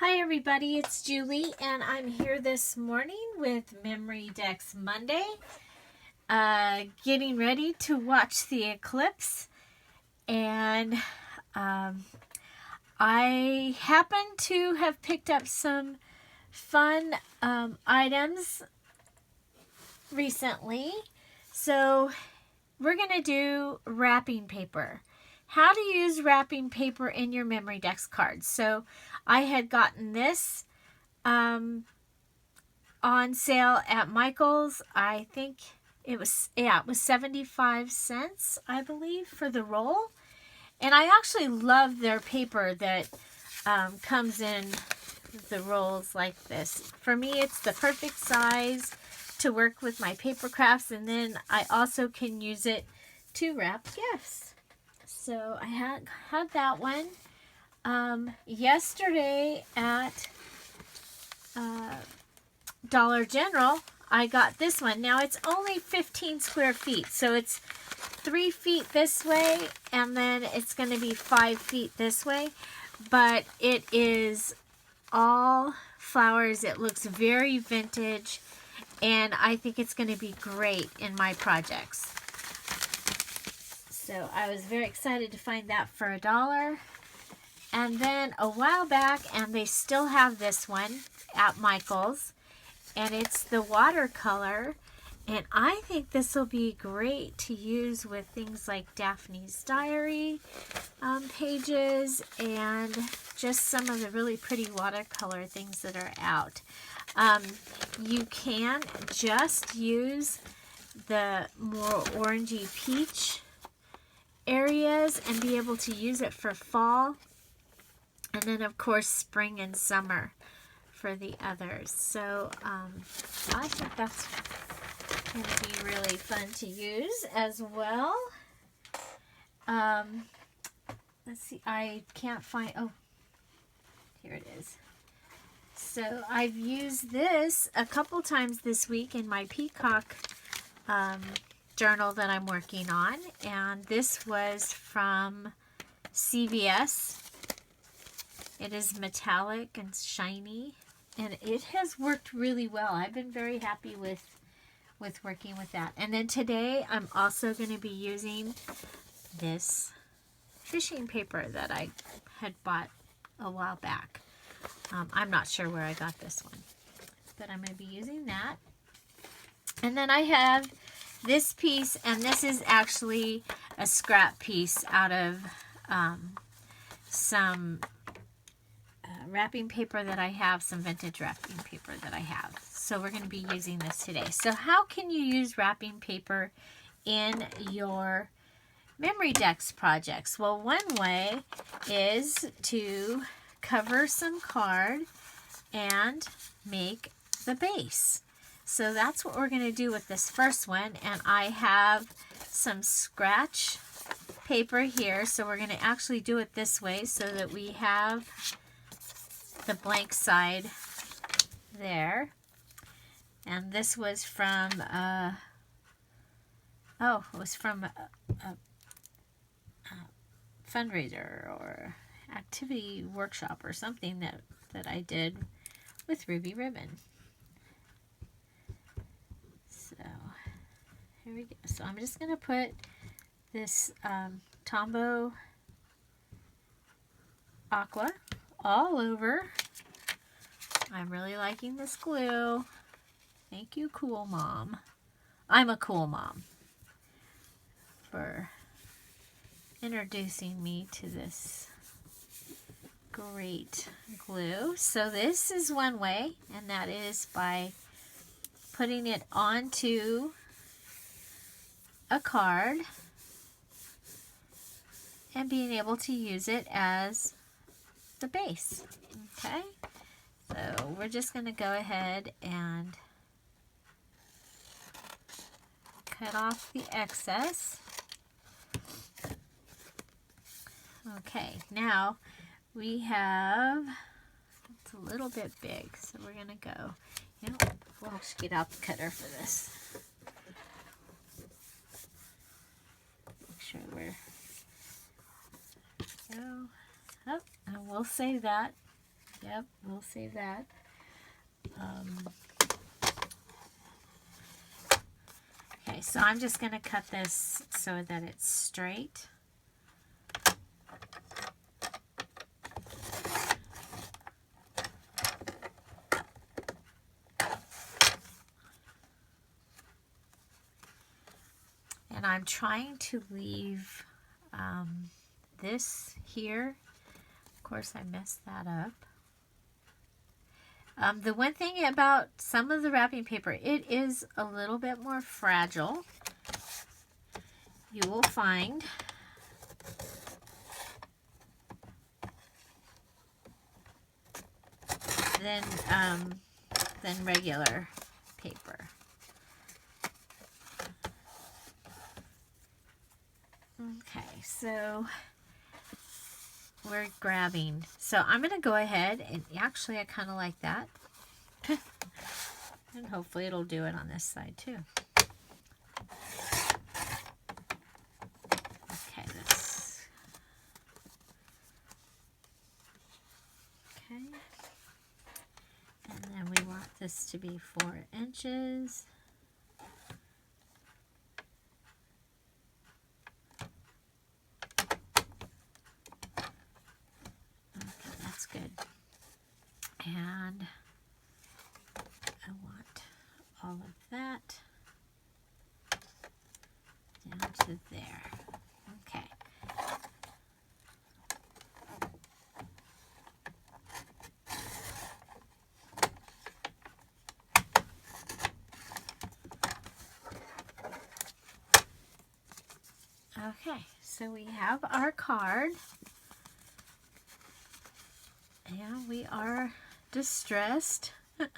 Hi everybody, it's Julie and I'm here this morning with Memory Dex Monday, getting ready to watch the eclipse, and I happen to have picked up some fun items recently, so we're going to do wrapping paper. How to use wrapping paper in your Memory Dex cards. So I had gotten this on sale at Michael's. I think it was 75 cents, I believe, for the roll. And I actually love their paper that comes in the rolls like this. For me, it's the perfect size to work with my paper crafts, and then I also can use it to wrap gifts. So I had that one. Yesterday at Dollar General, I got this one. Now it's only 15 square feet, so it's 3 feet this way, and then it's going to be 5 feet this way. But it is all flowers. It looks very vintage, and I think it's going to be great in my projects. So I was very excited to find that for $1. And then a while back, and they still have this one at Michael's, and it's the watercolor. And I think this will be great to use with things like Daphne's Diary pages and just some of the really pretty watercolor things that are out. You can just use the more orangey peach areas and be able to use it for fall, and then of course spring and summer for the others. So I think that's going to be really fun to use as well. Let's see, I can't find, oh, here it is. So I've used this a couple times this week in my peacock journal that I'm working on, and this was from CVS. It is metallic and shiny, and it has worked really well. I've been very happy with working with that. And then today I'm also going to be using this fishing paper that I had bought a while back. I'm not sure where I got this one, but I'm going to be using that. And then I have this piece, and this is actually a scrap piece out of some wrapping paper that I have, some vintage wrapping paper that I have. So we're going to be using this today. So how can you use wrapping paper in your Memory Dex projects? Well, one way is to cover some card and make the base. So that's what we're going to do with this first one, and I have some scratch paper here, so we're going to actually do it this way so that we have the blank side there. And this was from it was from a fundraiser or activity workshop or something that I did with Ruby Ribbon. So here we go. So I'm just going to put this Tombow Aqua all over. I'm really liking this glue. Thank you, Cool Mom. I'm a cool mom for introducing me to this great glue. So this is one way, and that is by putting it onto a card and being able to use it as the base. Okay, so we're just going to go ahead and cut off the excess. Okay, now we have, it's a little bit big, so we're going to go, we'll just get out the cutter for this. Make sure we're, go, oh, and we'll save that Yep, we'll save that. Okay, so I'm just going to cut this so that it's straight. And I'm trying to leave this here. Of course, I messed that up. The one thing about some of the wrapping paper, it is a little bit more fragile. You will find. Than regular paper. Okay, so we're grabbing. So I'm going to go ahead and actually I kind of like that. And hopefully it'll do it on this side too. Okay, this. Okay. And then we want this to be 4 inches. Good. And I want all of that down to there. Okay. Okay, so we have our card. Yeah, we are distressed. Okay.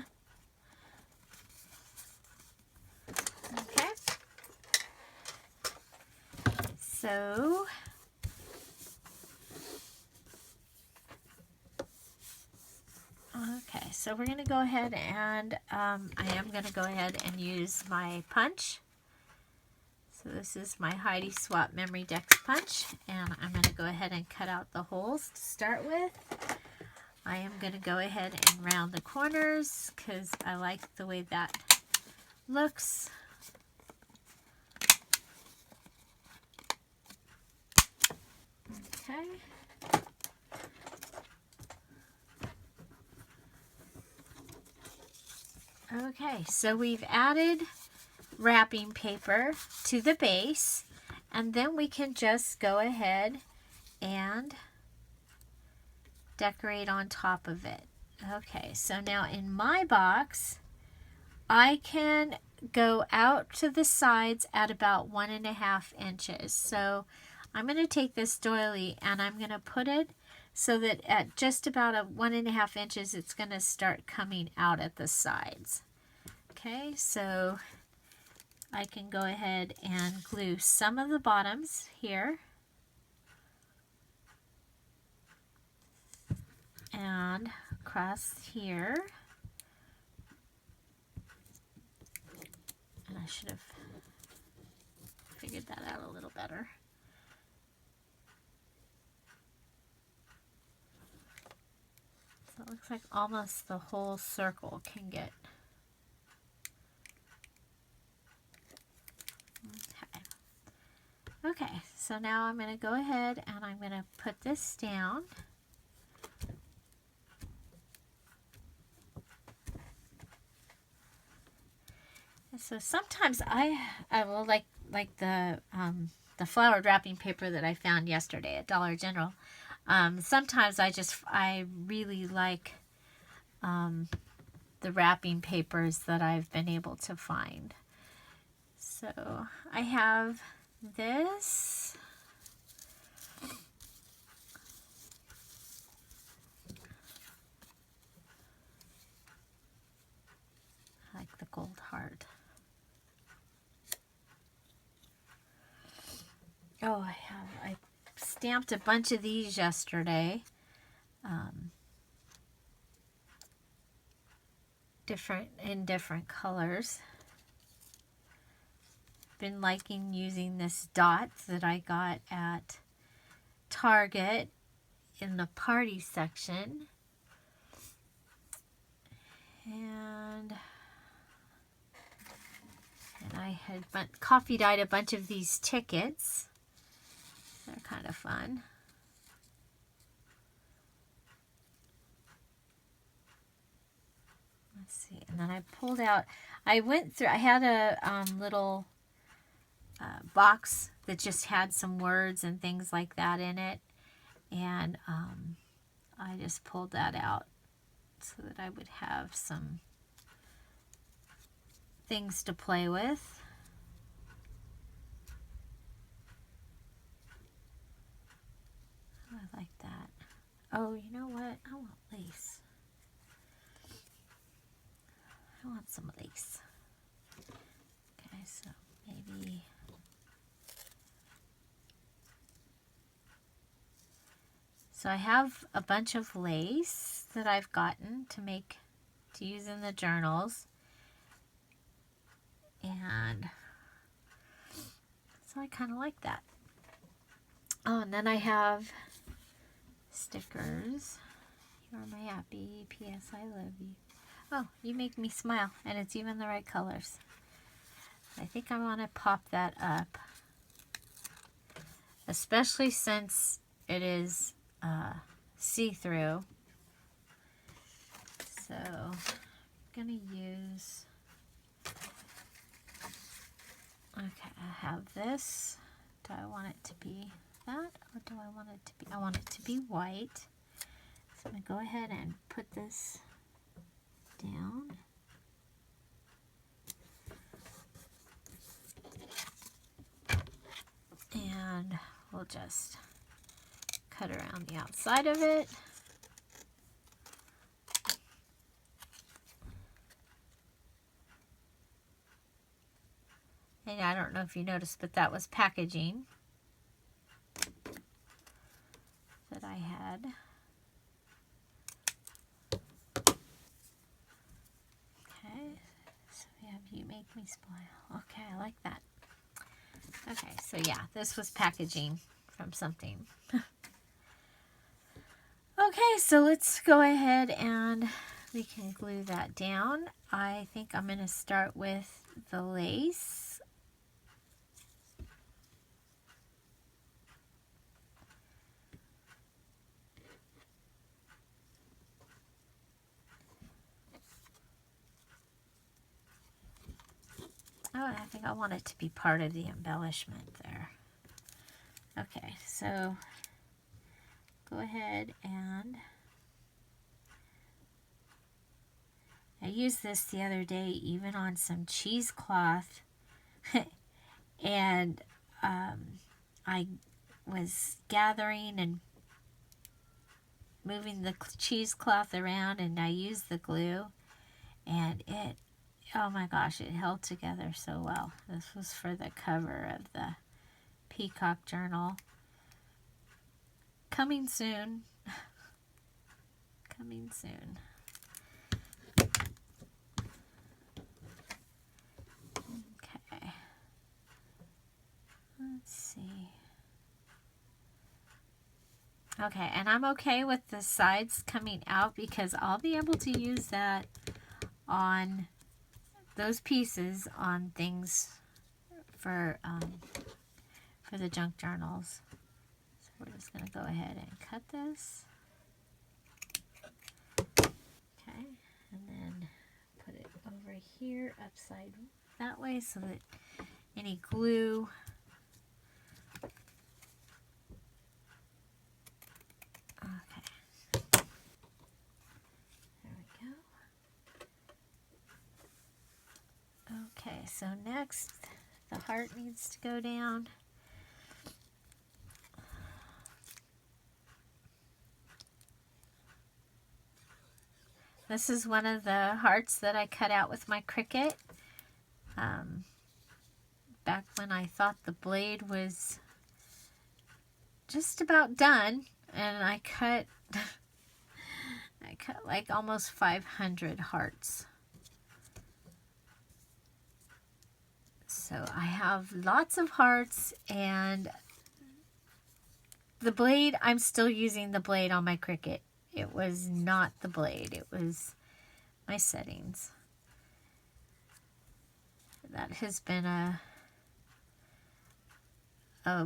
So we're going to go ahead and I am going to go ahead and use my punch. So this is my Heidi Swap Memory Dex punch, and I'm going to go ahead and cut out the holes to start with. I am going to go ahead and round the corners because I like the way that looks. Okay. Okay, so we've added wrapping paper to the base, and then we can just go ahead and decorate on top of it. Okay, so now in my box, I can go out to the sides at about 1.5 inches. So I'm going to take this doily and I'm going to put it so that at just about 1.5 inches, it's going to start coming out at the sides. Okay, so I can go ahead and glue some of the bottoms here. And across here. And I should have figured that out a little better. So it looks like almost the whole circle can get. Okay, so now I'm going to go ahead and I'm going to put this down. So sometimes I will like the flowered wrapping paper that I found yesterday at Dollar General. Sometimes I really like the wrapping papers that I've been able to find. So I have this. I like the gold heart. Oh, I stamped a bunch of these yesterday. Different colors. Been liking using this dot that I got at Target in the party section. I coffee dyed a bunch of these tickets. They're kind of fun. Let's see, and then I pulled out, I had a little box that just had some words and things like that in it, and I just pulled that out so that I would have some things to play with. I like that. Oh, you know what? I want lace. I want some lace. Okay, so maybe... So I have a bunch of lace that I've gotten to use in the journals. And so I kind of like that. Oh, and then I have stickers. You are my happy. P.S. I love you. Oh, you make me smile, and it's even the right colors. I think I want to pop that up, especially since it is see-through. So I'm gonna use, okay, I have this. Do I want it to be that, or do I want it to be, I want it to be white. So I'm gonna go ahead and put this down. And we'll just cut around the outside of it. And I don't know if you noticed, but that was packaging that I had. Okay, so we have You Make Me Smile. Okay, I like that. Okay, so yeah, this was packaging from something. Okay, so let's go ahead and we can glue that down. I think I'm going to start with the lace. Oh, I think I want it to be part of the embellishment there. Okay, so go ahead and I used this the other day even on some cheesecloth and I was gathering and moving the cheesecloth around and I used the glue and it, oh my gosh, it held together so well. This was for the cover of the Peacock Journal. Coming soon. Coming soon. Okay. Let's see. Okay, and I'm okay with the sides coming out because I'll be able to use that on those pieces on things for the junk journals. So we're just going to go ahead and cut this. Okay, and then put it over here upside that way so that any glue Okay, so next the heart needs to go down. This is one of the hearts that I cut out with my Cricut. Back when I thought the blade was just about done, and I cut like almost 500 hearts. So I have lots of hearts, and the blade, I'm still using the blade on my Cricut. It was not the blade, it was my settings. that has been a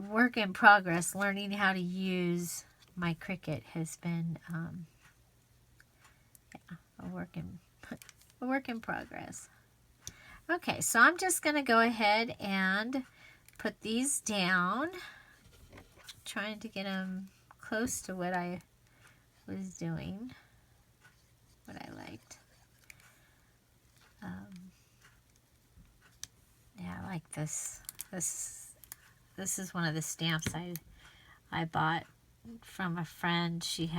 work in progress. Learning how to use my Cricut has been yeah, a work in progress. Okay, so I'm just going to go ahead and put these down, trying to get them close to what I was doing, what I liked. Yeah, I like this. This is one of the stamps I bought from a friend. She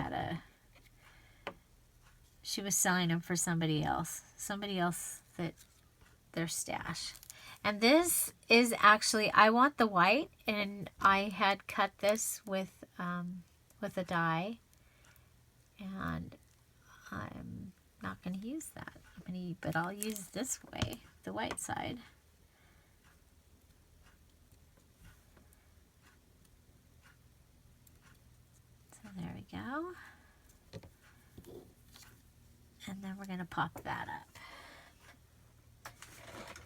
was selling them for somebody else that their stash. And this is actually, I want the white, and I had cut this with a die, and I'm not going to use that. But I'll use this way, the white side. So there we go. And then we're going to pop that up.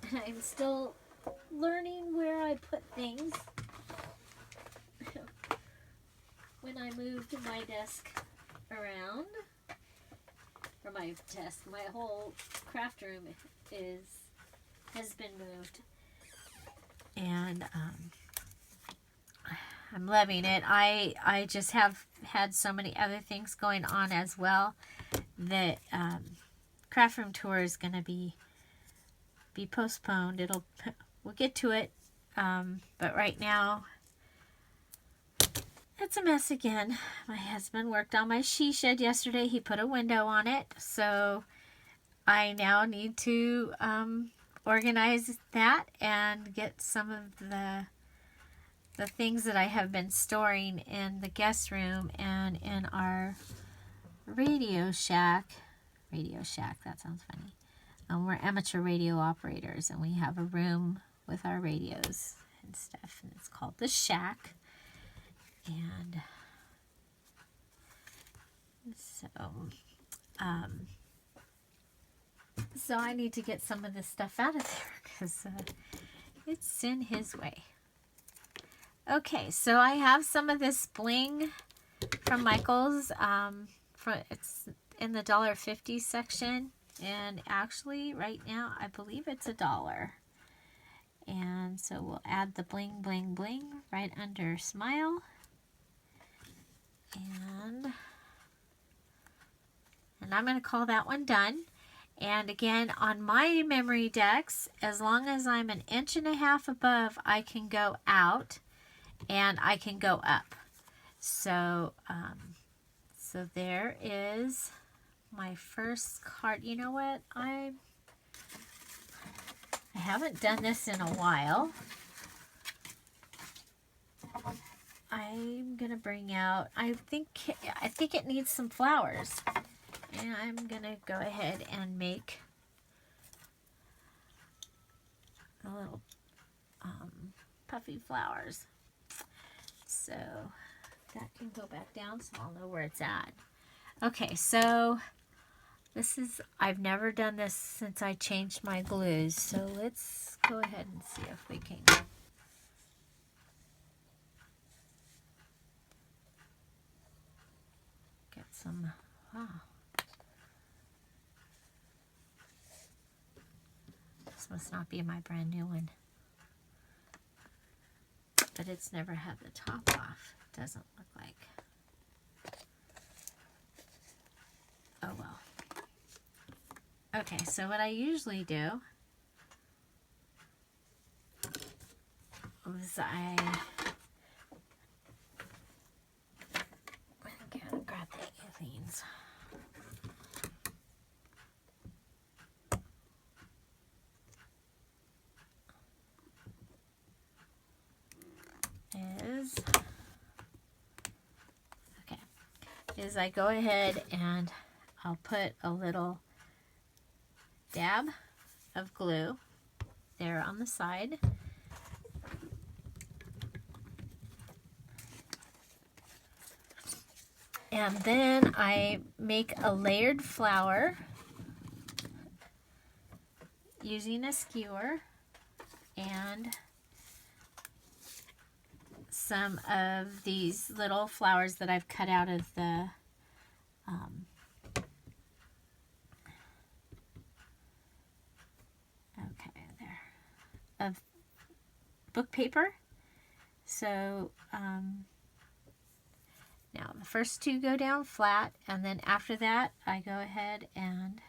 And I'm still learning where I put things. When I moved my desk around, or my desk, my whole craft room has been moved. And I'm loving it. I just have had so many other things going on as well that craft room tour is going to be postponed. We'll get to it, but right now it's a mess again. My husband worked on my she shed yesterday. He put a window on it, so I now need to organize that and get some of the things that I have been storing in the guest room and in our radio shack, that sounds funny. We're amateur radio operators, and we have a room with our radios and stuff, and it's called the shack. And so I need to get some of this stuff out of there because it's in his way. Okay, so I have some of this bling from Michael's. It's in the $1.50 section, and actually right now I believe it's $1. And so we'll add the bling bling bling right under smile. And I'm going to call that one done. And again, on my memory decks, as long as I'm 1.5 inches above, I can go out and I can go up. So, so there is my first card. You know what? I haven't done this in a while. I'm gonna bring out, I think it needs some flowers. And I'm gonna go ahead and make a little puffy flowers. So that can go back down so I'll know where it's at. Okay, so this is, I've never done this since I changed my glues. So let's go ahead and see if we can get some, wow. This must not be my brand new one. But it's never had the top off. It doesn't look like. Oh well. Okay, so what I usually do is I grab the things. Is I go ahead and I'll put a little dab of glue there on the side. And then I make a layered flower using a skewer. and some of these little flowers that I've cut out of the okay, there, of book paper. So now the first two go down flat, and then after that I go ahead and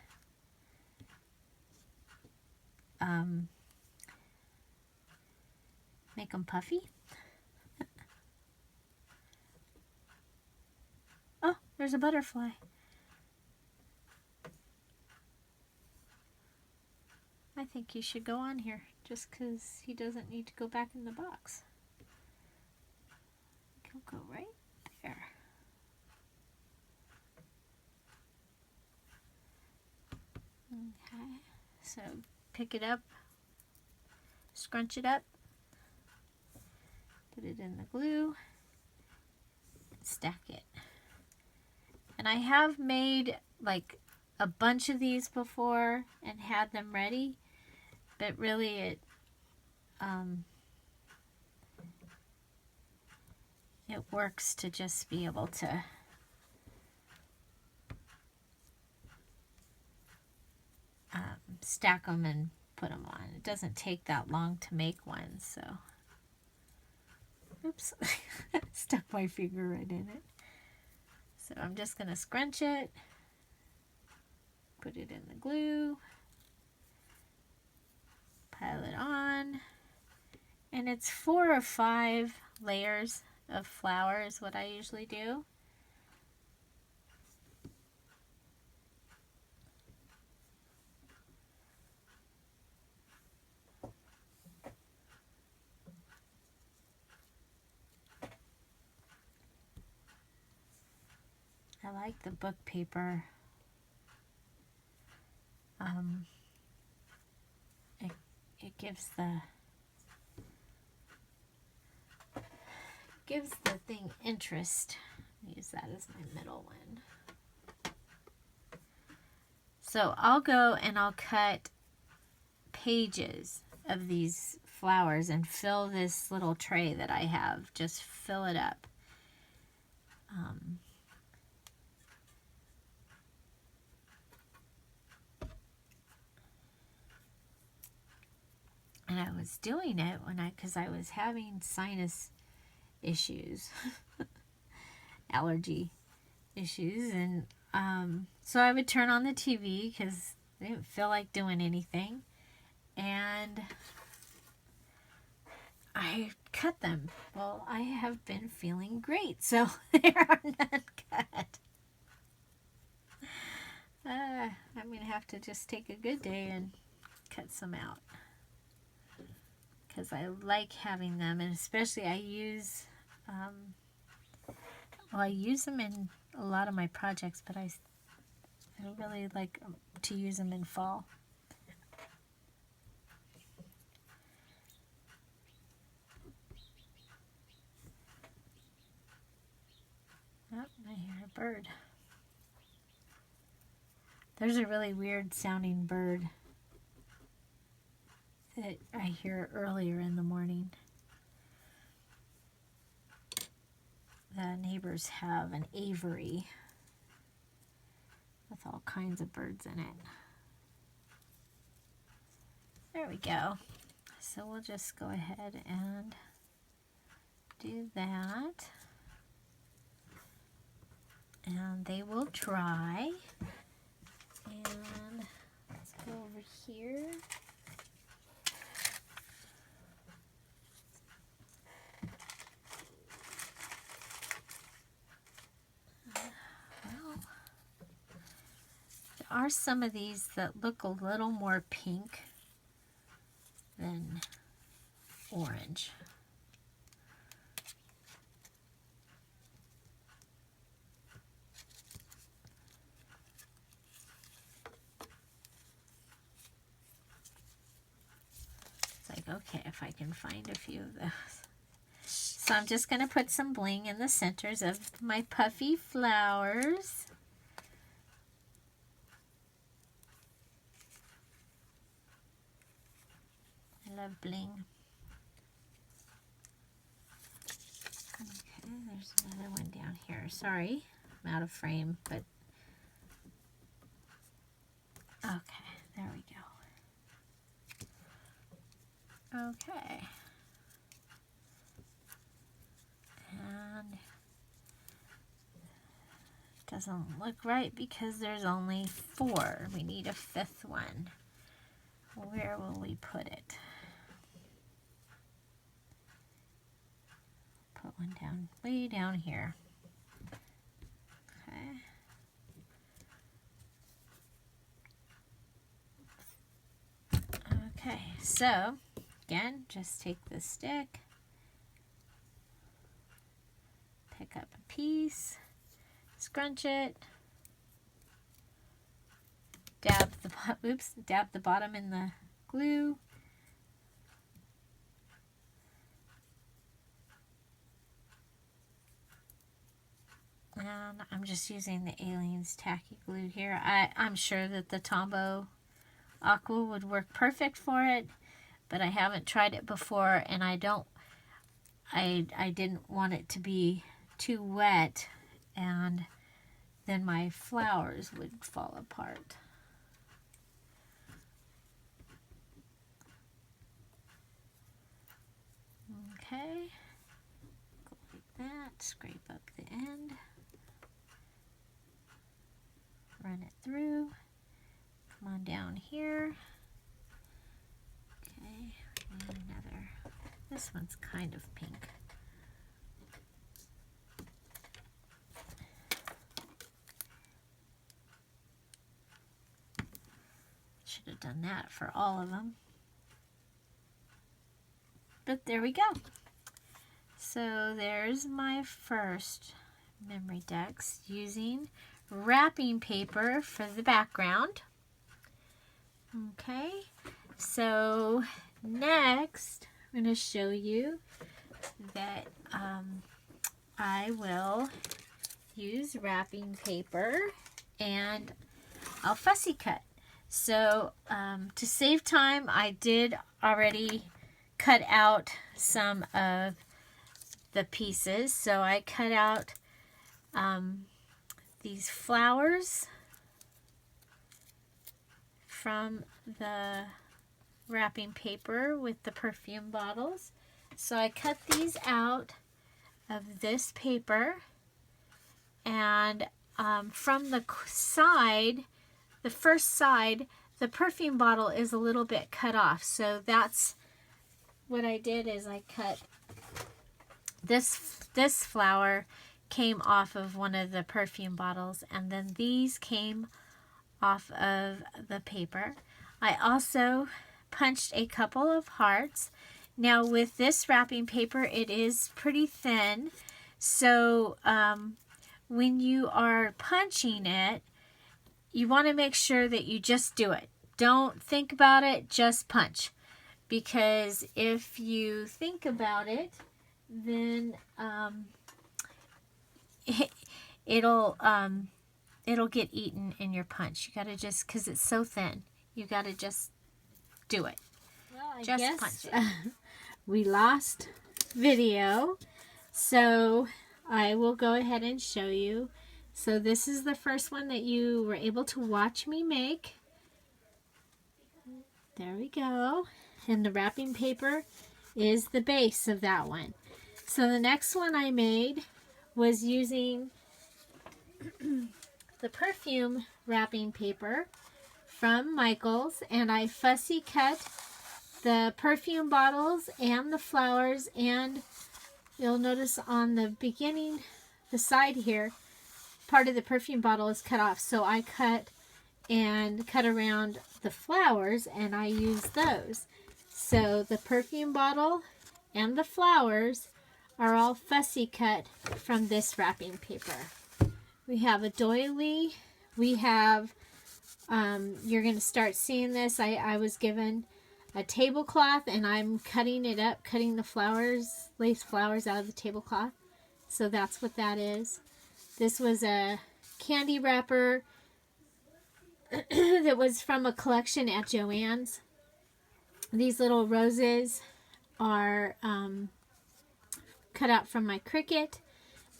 make them puffy. Oh, there's a butterfly. I think he should go on here just because he doesn't need to go back in the box. He'll go right there. Okay, so pick it up, scrunch it up, put it in the glue, and stack it. And I have made like a bunch of these before and had them ready, but really it works to just be able to stack them and put them on. It doesn't take that long to make one, so oops, stuck my finger right in it. So I'm just going to scrunch it, put it in the glue, pile it on, and it's 4 or 5 layers of flour is what I usually do. I like the book paper. It gives the thing interest. Use that as my middle one. So I'll go and I'll cut pages of these flowers and fill this little tray that I have. Just fill it up. And I was doing it because I was having sinus issues, allergy issues, and so I would turn on the TV because I didn't feel like doing anything, and I cut them. Well, I have been feeling great, so they are none cut. I'm going to have to just take a good day and cut some out, because I like having them, and especially I use them in a lot of my projects, but I really like to use them in fall. Oh, I hear a bird. There's a really weird sounding bird that I hear earlier in the morning. The neighbors have an aviary with all kinds of birds in it. There we go. So we'll just go ahead and do that. And they will dry. And let's go over here. Well, there are some of these that look a little more pink than orange. Okay, if I can find a few of those. So I'm just going to put some bling in the centers of my puffy flowers. I of bling. Okay, there's another one down here. Sorry, I'm out of frame, but okay, there we go. Okay. And it doesn't look right because there's only 4. We need a 5th one. Where will we put it? Put one down, way down here. Okay. Okay, so again, just take the stick, pick up a piece, scrunch it, dab the bottom in the glue, and I'm just using the Aliens tacky glue here. I'm sure that the Tombow Aqua would work perfect for it, but I haven't tried it before, and I didn't want it to be too wet and then my flowers would fall apart. Okay, go like that, scrape up the end, run it through, come on down here. Okay, and another, this one's kind of pink. Should have done that for all of them. But there we go. So there's my first memory Dex using wrapping paper for the background. Okay, so next I'm going to show you that I will use wrapping paper and I'll fussy cut. So to save time, I did already cut out some of the pieces. So I cut out these flowers from the wrapping paper with the perfume bottles. So I cut these out of this paper, and from the side, the first side, the perfume bottle is a little bit cut off. So that's what I did, is I cut this flower came off of one of the perfume bottles, and then these came off of the paper. I also punched a couple of hearts. Now with this wrapping paper, it is pretty thin, so when you are punching it, you want to make sure that you just do it. Don't think about it, just punch. Because if you think about it, then it'll get eaten in your punch. You gotta just, because it's so thin, you gotta just do it. Well, I guess punch it. We lost video, so I will go ahead and show you. So this is the first one that you were able to watch me make. There we go. And the wrapping paper is the base of that one. So the next one I made was using the perfume wrapping paper from Michaels, and I fussy cut the perfume bottles and the flowers, and you'll notice on the beginning, the side here, part of the perfume bottle is cut off. So I cut around the flowers, and I used those. So the perfume bottle and the flowers are all fussy cut from this wrapping paper. We have a doily. We have, you're going to start seeing this. I was given a tablecloth, and I'm cutting it up, cutting the flowers, lace flowers out of the tablecloth. So that's what that is. This was a candy wrapper that was from a collection at Joann's. These little roses are cut out from my Cricut.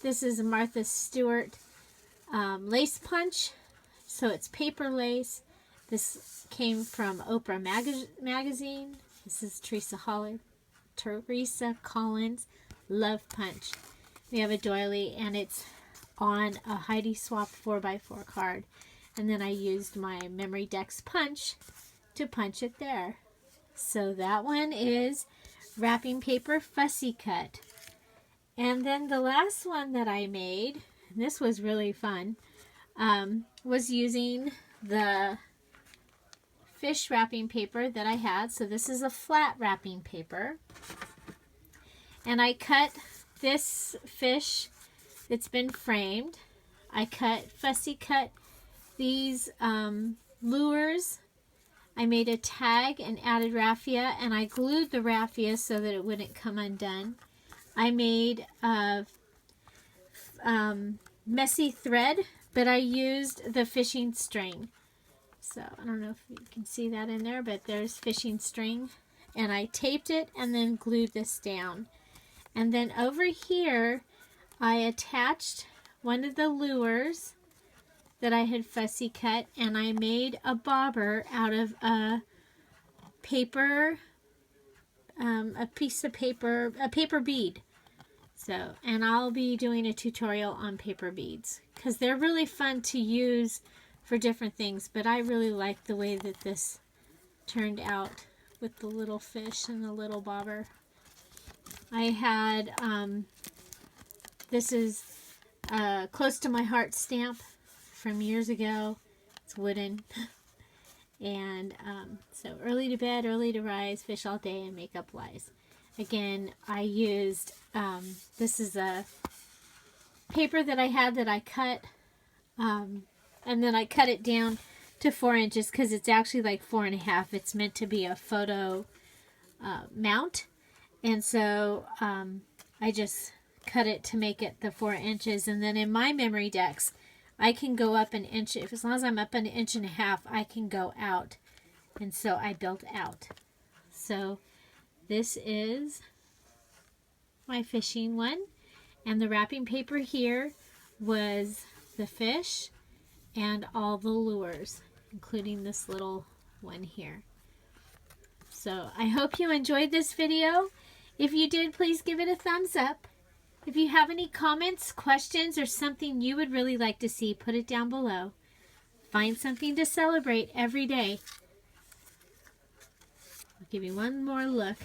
This is a Martha Stewart lace punch. So it's paper lace. This came from Oprah magazine. This is Teresa Collins Love Punch. We have a doily, and it's on a Heidi Swap 4x4 card. And then I used my Memory Dex punch to punch it there. So that one is wrapping paper fussy cut. And then the last one that I made, and this was really fun, was using the fish wrapping paper that I had. So this is a flat wrapping paper. And I cut this fish that's been framed. I fussy cut these lures. I made a tag and added raffia, and I glued the raffia so that it wouldn't come undone. I made a messy thread, but I used the fishing string. So I don't know if you can see that in there, but there's fishing string. And I taped it and then glued this down. And then over here, I attached one of the lures that I had fussy cut, and I made a bobber out of a paper, a piece of paper, a paper bead. So, and I'll be doing a tutorial on paper beads because they're really fun to use for different things, but I really like the way that this turned out with the little fish and the little bobber. I had, this is Close to My Heart stamp from years ago. It's wooden. And so early to bed, early to rise, fish all day, and makeup lies. Again, I used, this is a paper that I had that I cut, and then I cut it down to 4 inches because it's actually like 4.5. It's meant to be a photo mount. And so I just cut it to make it the 4 inches. And then in my Memory Dex, I can go up an inch. As long as I'm up an 1.5 inches, I can go out. And so I built out. So this is my fishing one. And the wrapping paper here was the fish and all the lures, including this little one here. So I hope you enjoyed this video. If you did, please give it a thumbs up. If you have any comments, questions, or something you would really like to see, put it down below. Find something to celebrate every day. I'll give you one more look.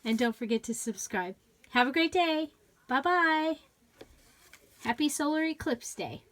And don't forget to subscribe. Have a great day. Bye-bye. Happy Solar Eclipse Day.